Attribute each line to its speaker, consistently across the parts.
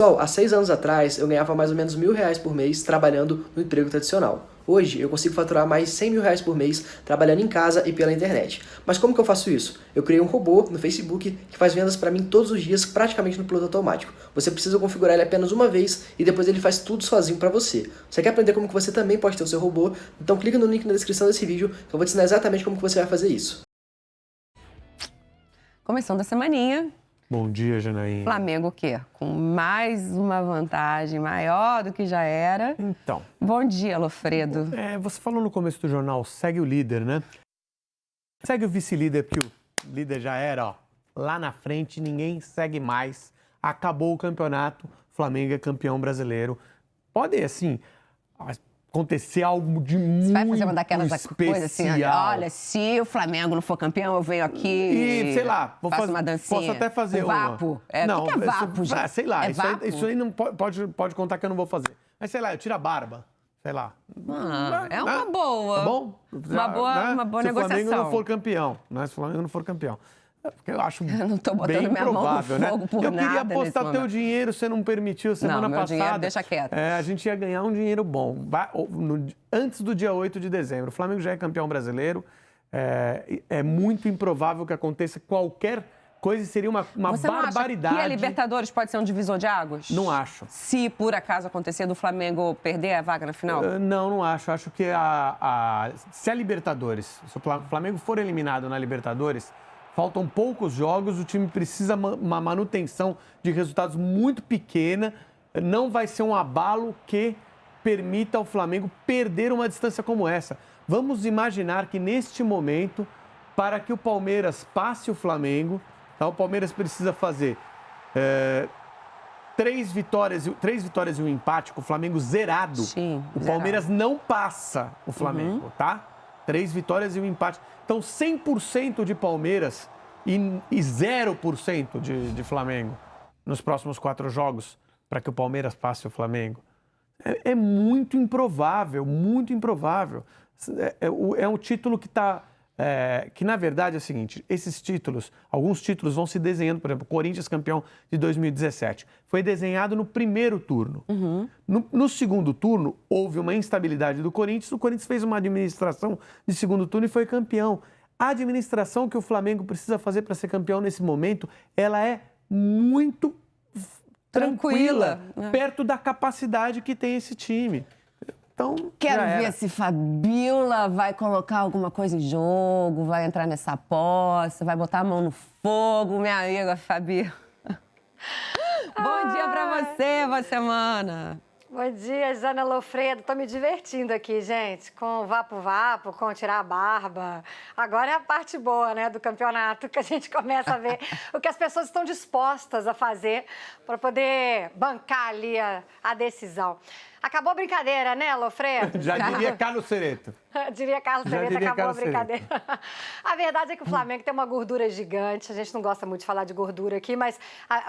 Speaker 1: Pessoal, há 6 anos atrás, eu ganhava mais ou menos R$1.000 por mês trabalhando no emprego tradicional. Hoje, eu consigo faturar mais R$100.000 por mês trabalhando em casa e pela internet. Mas como que eu faço isso? Eu criei um robô no Facebook que faz vendas para mim todos os dias, praticamente no piloto automático. Você precisa configurar ele apenas uma vez e depois ele faz tudo sozinho para você. Você quer aprender como que você também pode ter o seu robô? Então clica no link na descrição desse vídeo que eu vou te ensinar exatamente como que você vai fazer isso.
Speaker 2: Começando a semaninha.
Speaker 3: Bom dia, Janaína.
Speaker 2: Flamengo o quê? Com mais uma vantagem maior do que já era.
Speaker 3: Então.
Speaker 2: Bom dia, Lofredo.
Speaker 3: Você falou no começo do jornal, segue o líder, né? Segue o vice-líder, porque o líder já era, ó, lá na frente, ninguém segue mais. Acabou o campeonato, Flamengo é campeão brasileiro. Pode, assim, acontecer algo de muito
Speaker 2: Você vai fazer uma daquelas
Speaker 3: especial.
Speaker 2: coisas assim, olha, se o Flamengo não for campeão, eu venho aqui
Speaker 3: e sei lá,
Speaker 2: faço uma dancinha.
Speaker 3: Posso até fazer
Speaker 2: vapo.
Speaker 3: uma.
Speaker 2: Não, o que é vapo, gente?
Speaker 3: Sei lá,
Speaker 2: vapo?
Speaker 3: Isso aí não pode contar que eu não vou fazer. Mas sei lá, eu tiro a barba, sei lá.
Speaker 2: É uma boa.
Speaker 3: Tá bom?
Speaker 2: Uma boa negociação.
Speaker 3: Se o Flamengo não for campeão, né? Se o Flamengo não for campeão. Porque eu acho
Speaker 2: eu não tô botando
Speaker 3: bem
Speaker 2: minha
Speaker 3: provável,
Speaker 2: mão no fogo por
Speaker 3: eu queria
Speaker 2: nada
Speaker 3: apostar teu dinheiro, você não permitiu semana
Speaker 2: meu
Speaker 3: passada.
Speaker 2: Dinheiro deixa quieto.
Speaker 3: A gente ia ganhar um dinheiro bom. Antes do dia 8 de dezembro. O Flamengo já é campeão brasileiro. É muito improvável que aconteça qualquer coisa, seria uma
Speaker 2: você
Speaker 3: barbaridade.
Speaker 2: Não acha que a Libertadores pode ser um divisor de águas?
Speaker 3: Não acho.
Speaker 2: Se por acaso acontecer do Flamengo perder a vaga na final?
Speaker 3: Não acho. Acho que se a Libertadores, se o Flamengo for eliminado na Libertadores, faltam poucos jogos, o time precisa uma manutenção de resultados muito pequena. Não vai ser um abalo que permita ao Flamengo perder uma distância como essa. Vamos imaginar que neste momento, para que o Palmeiras passe o Flamengo, tá, o Palmeiras precisa fazer 3 vitórias e um empate com o Flamengo zerado.
Speaker 2: Sim,
Speaker 3: o Palmeiras não passa o Flamengo, tá? 3 vitórias e um empate. Então, 100% de Palmeiras e 0% de Flamengo nos próximos 4 jogos para que o Palmeiras passe o Flamengo. É muito improvável, muito improvável. É um título que está... que, na verdade, é o seguinte, esses títulos, alguns títulos vão se desenhando, por exemplo, o Corinthians campeão de 2017, foi desenhado no primeiro turno. No segundo turno, houve uma instabilidade do Corinthians, o Corinthians fez uma administração de segundo turno e foi campeão. A administração que o Flamengo precisa fazer para ser campeão nesse momento, ela é muito tranquila, perto da capacidade que tem esse time. Então,
Speaker 2: quero ver se Fabiola vai colocar alguma coisa em jogo, vai entrar nessa aposta, vai botar a mão no fogo, minha amiga Fabi. Bom dia pra você, boa semana.
Speaker 4: Bom dia, Jana Lofredo. Tô me divertindo aqui, gente, com o vapo-vapo, com tirar a barba. Agora é a parte boa, né, do campeonato, que a gente começa a ver o que as pessoas estão dispostas a fazer para poder bancar ali a decisão. Acabou a brincadeira, né, Lofredo?
Speaker 3: Já diria Carlos Cereto.
Speaker 4: Diria Carlos Cereto, acabou a brincadeira. A verdade é que o Flamengo tem uma gordura gigante. A gente não gosta muito de falar de gordura aqui, mas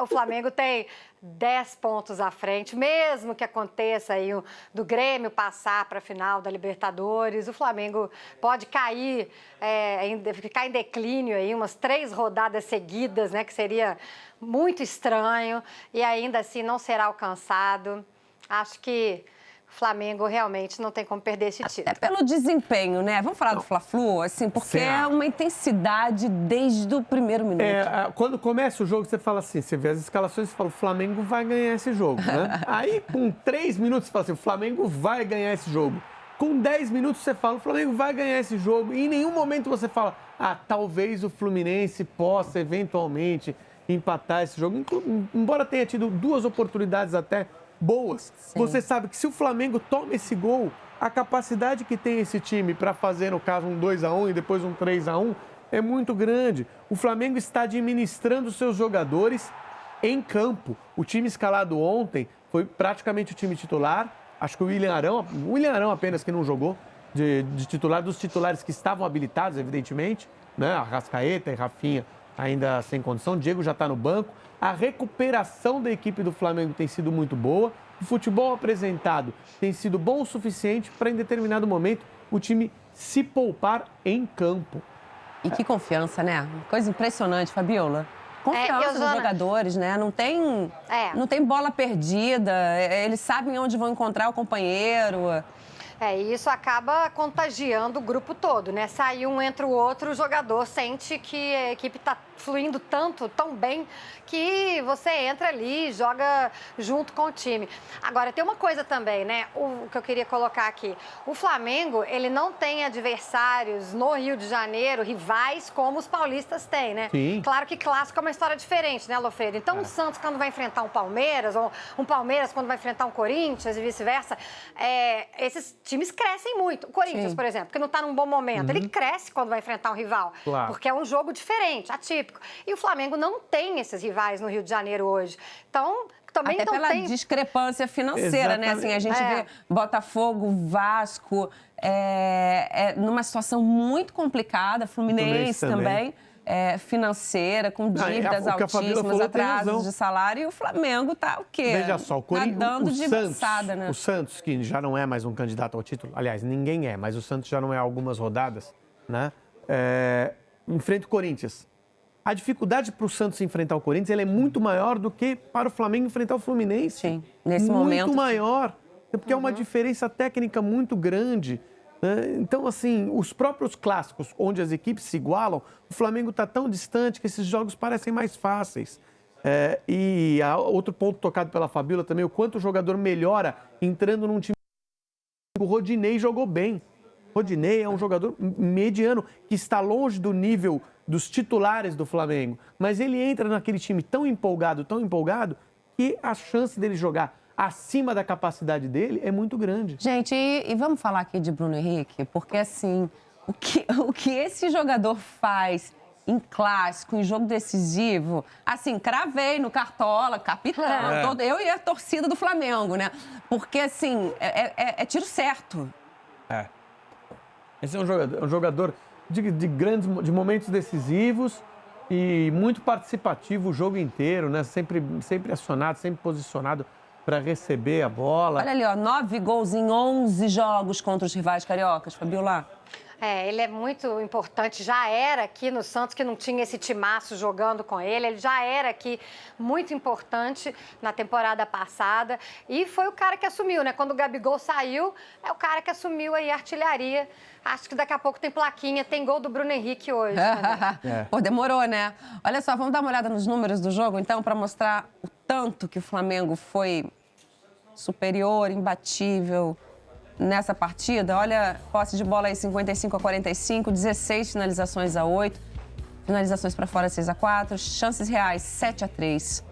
Speaker 4: o Flamengo tem 10 pontos à frente. Mesmo que aconteça aí do Grêmio passar para a final da Libertadores, o Flamengo pode cair, ficar em declínio aí, umas 3 rodadas seguidas, né, que seria muito estranho, e ainda assim não será alcançado. Acho que o Flamengo realmente não tem como perder esse título.
Speaker 2: É pelo desempenho, né? Vamos falar do Fla-Flu, assim, porque é uma intensidade desde o primeiro minuto.
Speaker 3: Quando começa o jogo, você fala assim, você vê as escalações e fala, o Flamengo vai ganhar esse jogo, né? Aí, com 3 minutos, você fala assim, o Flamengo vai ganhar esse jogo. Com 10 minutos, você fala, o Flamengo vai ganhar esse jogo. E em nenhum momento você fala, talvez o Fluminense possa, eventualmente, empatar esse jogo. Embora tenha tido 2 oportunidades até boas. Sim. Você sabe que se o Flamengo toma esse gol, a capacidade que tem esse time para fazer, no caso, um 2-1 e depois um 3-1 é muito grande. O Flamengo está administrando seus jogadores em campo. O time escalado ontem foi praticamente o time titular. Acho que o William Arão apenas que não jogou, de titular, dos titulares que estavam habilitados, evidentemente, né? Arrascaeta e Rafinha ainda sem condição, Diego já está no banco. A recuperação da equipe do Flamengo tem sido muito boa. O futebol apresentado tem sido bom o suficiente para, em determinado momento, o time se poupar em campo.
Speaker 2: E que confiança, né? Coisa impressionante, Fabiola. confiança nos jogadores, né? Não tem bola perdida, eles sabem onde vão encontrar o companheiro.
Speaker 4: E isso acaba contagiando o grupo todo, né? Sai um, entra o outro, o jogador sente que a equipe está fluindo tão bem, que você entra ali e joga junto com o time. Agora, tem uma coisa também, né? O que eu queria colocar aqui. O Flamengo, ele não tem adversários no Rio de Janeiro, rivais, como os paulistas têm, né?
Speaker 3: Sim.
Speaker 4: Claro que clássico é uma história diferente, né, Lofredo? Então, o Santos, quando vai enfrentar um Palmeiras, ou um Palmeiras, quando vai enfrentar um Corinthians e vice-versa, esses times crescem muito. O Corinthians, por exemplo, que não está num bom momento, ele cresce quando vai enfrentar um rival.
Speaker 3: Claro.
Speaker 4: Porque é um jogo diferente, atípico. E o Flamengo não tem esses rivais no Rio de Janeiro hoje. Então, também
Speaker 2: até
Speaker 4: não
Speaker 2: pela
Speaker 4: tem...
Speaker 2: discrepância financeira, né? Assim, a gente vê Botafogo, Vasco, numa situação muito complicada, Fluminense também. Financeira, com dívidas altíssimas, atrasos de salário, e o Flamengo tá o quê?
Speaker 3: Veja só, o Corinthians,
Speaker 2: nadando de braçada, né?
Speaker 3: O Santos, que já não é mais um candidato ao título, aliás, ninguém é, mas o Santos já não é há algumas rodadas, né? Enfrenta o Corinthians. A dificuldade para o Santos enfrentar o Corinthians ela é muito maior do que para o Flamengo enfrentar o Fluminense.
Speaker 2: Sim, nesse momento.
Speaker 3: Muito maior, porque é uma diferença técnica muito grande. Então, assim, os próprios clássicos, onde as equipes se igualam, o Flamengo está tão distante que esses jogos parecem mais fáceis. E outro ponto tocado pela Fabíola também, o quanto o jogador melhora entrando num time. O Rodinei jogou bem. O Rodinei é um jogador mediano, que está longe do nível dos titulares do Flamengo. Mas ele entra naquele time tão empolgado, que a chance dele jogar acima da capacidade dele é muito grande.
Speaker 2: Gente, e vamos falar aqui de Bruno Henrique? Porque, assim, o que esse jogador faz em clássico, em jogo decisivo, assim, cravei no Cartola, capitão, eu e a torcida do Flamengo, né? Porque, assim, é tiro certo.
Speaker 3: Esse é um jogador de momentos decisivos e muito participativo o jogo inteiro, né? Sempre acionado, sempre posicionado para receber a bola.
Speaker 2: Olha ali, 9 gols em 11 jogos contra os rivais cariocas, Fabiola.
Speaker 4: Ele é muito importante, já era aqui no Santos, que não tinha esse timaço jogando com ele já era aqui muito importante na temporada passada e foi o cara que assumiu, né? Quando o Gabigol saiu, é o cara que assumiu aí a artilharia. Acho que daqui a pouco tem plaquinha, tem gol do Bruno Henrique hoje.
Speaker 2: Pô, demorou, né? Olha só, vamos dar uma olhada nos números do jogo, então, para mostrar o tanto que o Flamengo foi superior, imbatível nessa partida. Olha, posse de bola aí 55-45, 16 finalizações a 8, finalizações para fora 6-4, chances reais 7-3,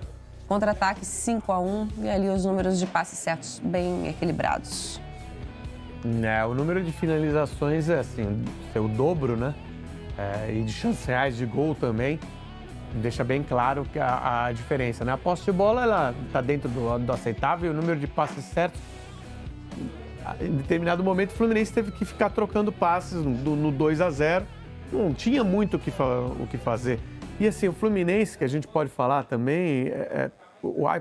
Speaker 2: contra-ataque 5-1 e ali os números de passes certos bem equilibrados.
Speaker 3: O número de finalizações é assim, o dobro, né? E de chances reais de gol também. Deixa bem claro que a diferença, né? A posse de bola, ela está dentro do aceitável e o número de passes certos. Em determinado momento, o Fluminense teve que ficar trocando passes no 2-0. Não tinha muito o que fazer. E assim, o Fluminense, que a gente pode falar também,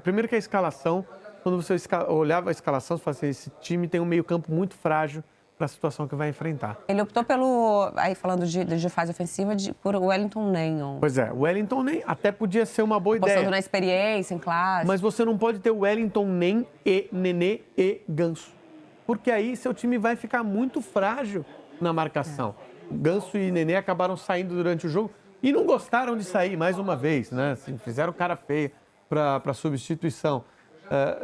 Speaker 3: primeiro que a escalação, quando você olhava a escalação, você falava assim, esse time tem um meio-campo muito frágil para a situação que vai enfrentar.
Speaker 2: Ele optou aí falando de fase ofensiva, por Wellington Nenham.
Speaker 3: Pois é, o Wellington nem até podia ser uma boa ideia.
Speaker 2: Postando na experiência, em classe.
Speaker 3: Mas você não pode ter o Wellington nem e Nenê e Ganso. Porque aí seu time vai ficar muito frágil na marcação. Ganso e Nenê acabaram saindo durante o jogo e não gostaram de sair mais uma vez, né? Assim, fizeram cara feia para substituição.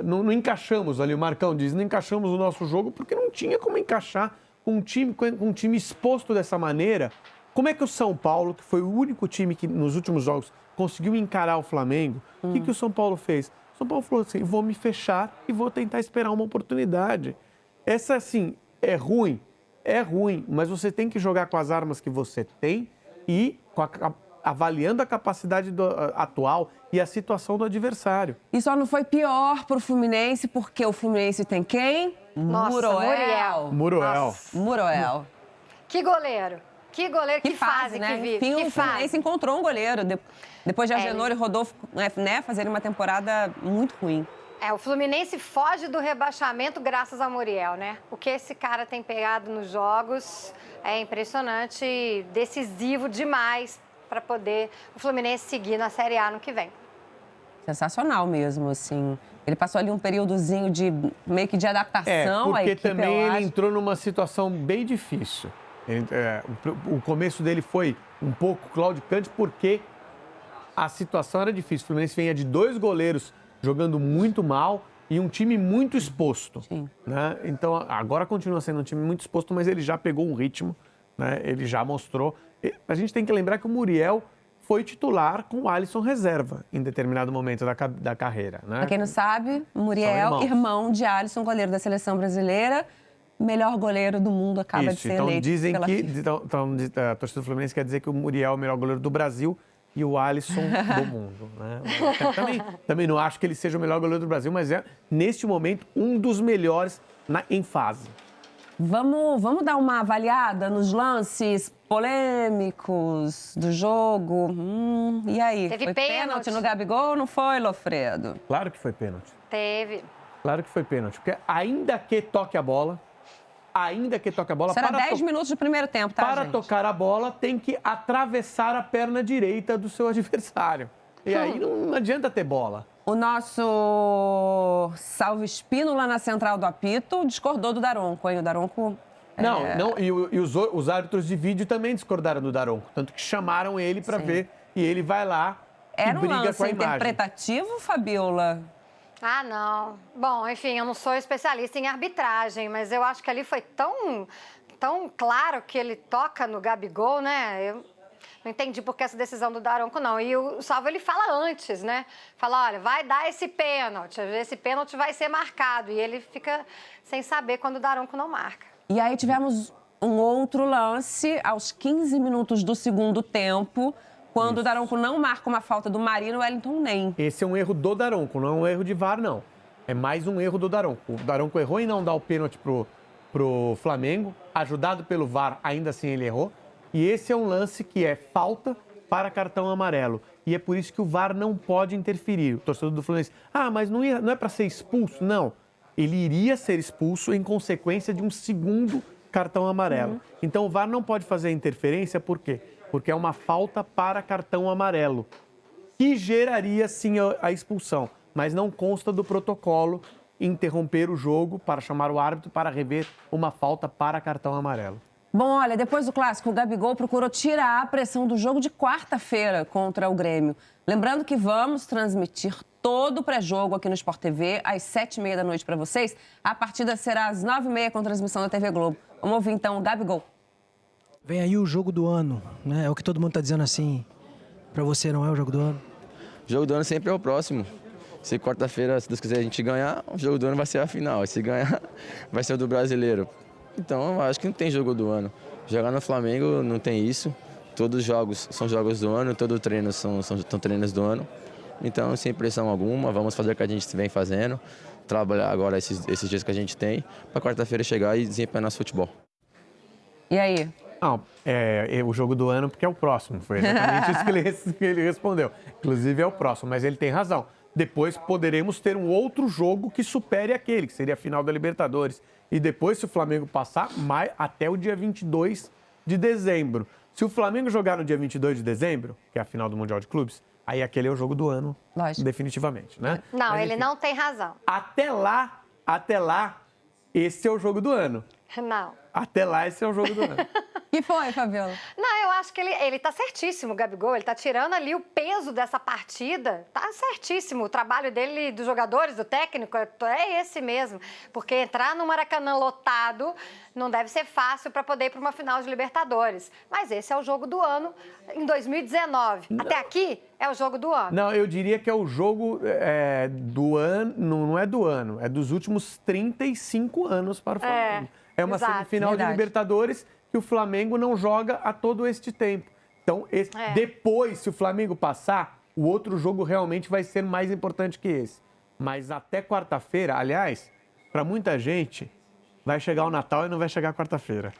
Speaker 3: Não encaixamos ali, o Marcão diz, não encaixamos o nosso jogo porque não tinha como encaixar com um time exposto dessa maneira. Como é que o São Paulo, que foi o único time que nos últimos jogos conseguiu encarar o Flamengo, o que o São Paulo fez? O São Paulo falou assim, vou me fechar e vou tentar esperar uma oportunidade. Essa, assim, é ruim, mas você tem que jogar com as armas que você tem e avaliando a capacidade atual e a situação do adversário.
Speaker 2: E só não foi pior pro Fluminense, porque o Fluminense tem quem?
Speaker 4: Nossa,
Speaker 2: Muroel.
Speaker 4: Que goleiro. Que goleiro, que fase,
Speaker 2: né?
Speaker 4: que vive.
Speaker 2: Enfim,
Speaker 4: que
Speaker 2: o Fluminense encontrou um goleiro. Depois de Agenor e Rodolfo, né, fazerem uma temporada muito ruim.
Speaker 4: O Fluminense foge do rebaixamento graças ao Muriel, né? O que esse cara tem pegado nos jogos é impressionante, decisivo demais para poder o Fluminense seguir na Série A no que vem.
Speaker 2: Sensacional mesmo, assim. Ele passou ali um períodozinho de meio que de adaptação.
Speaker 3: Porque também ele entrou numa situação bem difícil. O começo dele foi um pouco claudicante porque a situação era difícil. O Fluminense vinha de 2 goleiros jogando muito mal e um time muito exposto.
Speaker 2: Sim.
Speaker 3: Né? Então, agora continua sendo um time muito exposto, mas ele já pegou um ritmo, né? Ele já mostrou. A gente tem que lembrar que o Muriel foi titular com o Alisson reserva em determinado momento da carreira. Né?
Speaker 2: Pra quem não sabe, Muriel, irmão de Alisson, goleiro da seleção brasileira, melhor goleiro do mundo, acaba de ser
Speaker 3: então
Speaker 2: eleito
Speaker 3: dizem
Speaker 2: pela
Speaker 3: que
Speaker 2: FIFA.
Speaker 3: a torcida do Fluminense quer dizer que o Muriel é o melhor goleiro do Brasil e o Alisson do mundo. Né? Também não acho que ele seja o melhor goleiro do Brasil, mas é, neste momento, um dos melhores em fase.
Speaker 2: Vamos dar uma avaliada nos lances polêmicos do jogo? E aí?
Speaker 4: Teve
Speaker 2: foi
Speaker 4: pênalti
Speaker 2: no Gabigol ou não foi, Lofredo?
Speaker 3: Claro que foi pênalti.
Speaker 4: Teve.
Speaker 3: Claro que foi pênalti, porque ainda que toque a bola...
Speaker 2: Isso era 10 minutos do primeiro tempo, tá,
Speaker 3: Para
Speaker 2: gente?
Speaker 3: tocar a bola, tem que atravessar a perna direita do seu adversário. E aí não adianta ter bola.
Speaker 2: O nosso Salvo Espínola na central do apito discordou do Daronco, hein? O Daronco...
Speaker 3: E os árbitros de vídeo também discordaram do Daronco. Tanto que chamaram ele para ver e ele vai lá e briga com a imagem.
Speaker 2: Interpretativo, Fabiola?
Speaker 4: Ah, não. Bom, enfim, eu não sou especialista em arbitragem, mas eu acho que ali foi tão claro que ele toca no Gabigol, né? Eu não entendi por que essa decisão do Daronco, não. E o Salvo, ele fala antes, né? Fala, olha, vai dar esse pênalti vai ser marcado. E ele fica sem saber quando o Daronco não marca.
Speaker 2: E aí tivemos um outro lance aos 15 minutos do segundo tempo, quando o Daronco não marca uma falta do Marino, o Wellington nem.
Speaker 3: Esse é um erro do Daronco, não é um erro de VAR, não. É mais um erro do Daronco. O Daronco errou em não dar o pênalti pro Flamengo, ajudado pelo VAR, ainda assim ele errou. E esse é um lance que é falta para cartão amarelo. E é por isso que o VAR não pode interferir. O torcedor do Fluminense, mas não é para ser expulso? Não. Ele iria ser expulso em consequência de um segundo cartão amarelo. Então o VAR não pode fazer interferência, por quê? Porque é uma falta para cartão amarelo, que geraria sim a expulsão, mas não consta do protocolo interromper o jogo para chamar o árbitro para rever uma falta para cartão amarelo.
Speaker 2: Bom, olha, depois do clássico, o Gabigol procurou tirar a pressão do jogo de quarta-feira contra o Grêmio. Lembrando que vamos transmitir todo o pré-jogo aqui no Sport TV às 7h30 da noite para vocês. A partida será às 9h30 com transmissão da TV Globo. Vamos ouvir então o Gabigol.
Speaker 5: Vem aí o jogo do ano, né? É o que todo mundo tá dizendo assim. Pra você não é o jogo do ano?
Speaker 6: O jogo do ano sempre é o próximo. Se quarta-feira, se Deus quiser, a gente ganhar, o jogo do ano vai ser a final. E se ganhar, vai ser o do brasileiro. Então, eu acho que não tem jogo do ano. Jogar no Flamengo não tem isso. Todos os jogos são jogos do ano, todo treino são treinos do ano. Então, sem pressão alguma, vamos fazer o que a gente vem fazendo. Trabalhar agora esses dias que a gente tem, para quarta-feira chegar e desempenhar nosso futebol.
Speaker 2: E aí?
Speaker 3: Não, é o jogo do ano porque é o próximo. Foi exatamente isso que ele respondeu. Inclusive é o próximo, mas ele tem razão. Depois poderemos ter um outro jogo que supere aquele, que seria a final da Libertadores. E depois, se o Flamengo passar, até o dia 22 de dezembro. Se o Flamengo jogar no dia 22 de dezembro, que é a final do Mundial de Clubes, aí aquele é o jogo do ano,
Speaker 2: lógico,
Speaker 3: definitivamente, né?
Speaker 4: Não,
Speaker 3: mas,
Speaker 4: ele não tem razão.
Speaker 3: Até lá, esse é o jogo do ano.
Speaker 4: Não.
Speaker 3: Até lá, esse é o jogo do ano.
Speaker 2: Que foi, Fabiola?
Speaker 4: Não, eu acho que ele tá certíssimo, o Gabigol. Ele tá tirando ali o peso dessa partida. Tá certíssimo. O trabalho dele, dos jogadores, do técnico, é esse mesmo. Porque entrar no Maracanã lotado não deve ser fácil para poder ir para uma final de Libertadores. Mas esse é o jogo do ano em 2019. Não. Até aqui é o jogo do ano.
Speaker 3: Não, eu diria que é o jogo do ano, não é do ano, é dos últimos 35 anos para o Flamengo. É uma semifinal de Libertadores que o Flamengo não joga há todo este tempo. Então, depois, se o Flamengo passar, o outro jogo realmente vai ser mais importante que esse. Mas até quarta-feira, aliás, para muita gente, vai chegar o Natal e não vai chegar quarta-feira.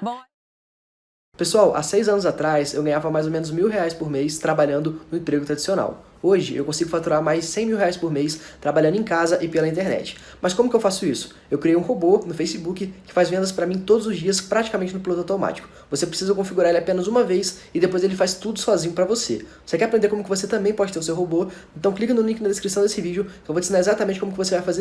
Speaker 2: Bom...
Speaker 1: Pessoal, há 6 anos atrás, eu ganhava mais ou menos R$1.000 por mês trabalhando no emprego tradicional. Hoje eu consigo faturar mais 100 mil reais por mês trabalhando em casa e pela internet. Mas como que eu faço isso? Eu criei um robô no Facebook que faz vendas para mim todos os dias, praticamente no piloto automático. Você precisa configurar ele apenas uma vez e depois ele faz tudo sozinho para você. Você quer aprender como que você também pode ter o seu robô? Então clica no link na descrição desse vídeo que eu vou te ensinar exatamente como que você vai fazer isso.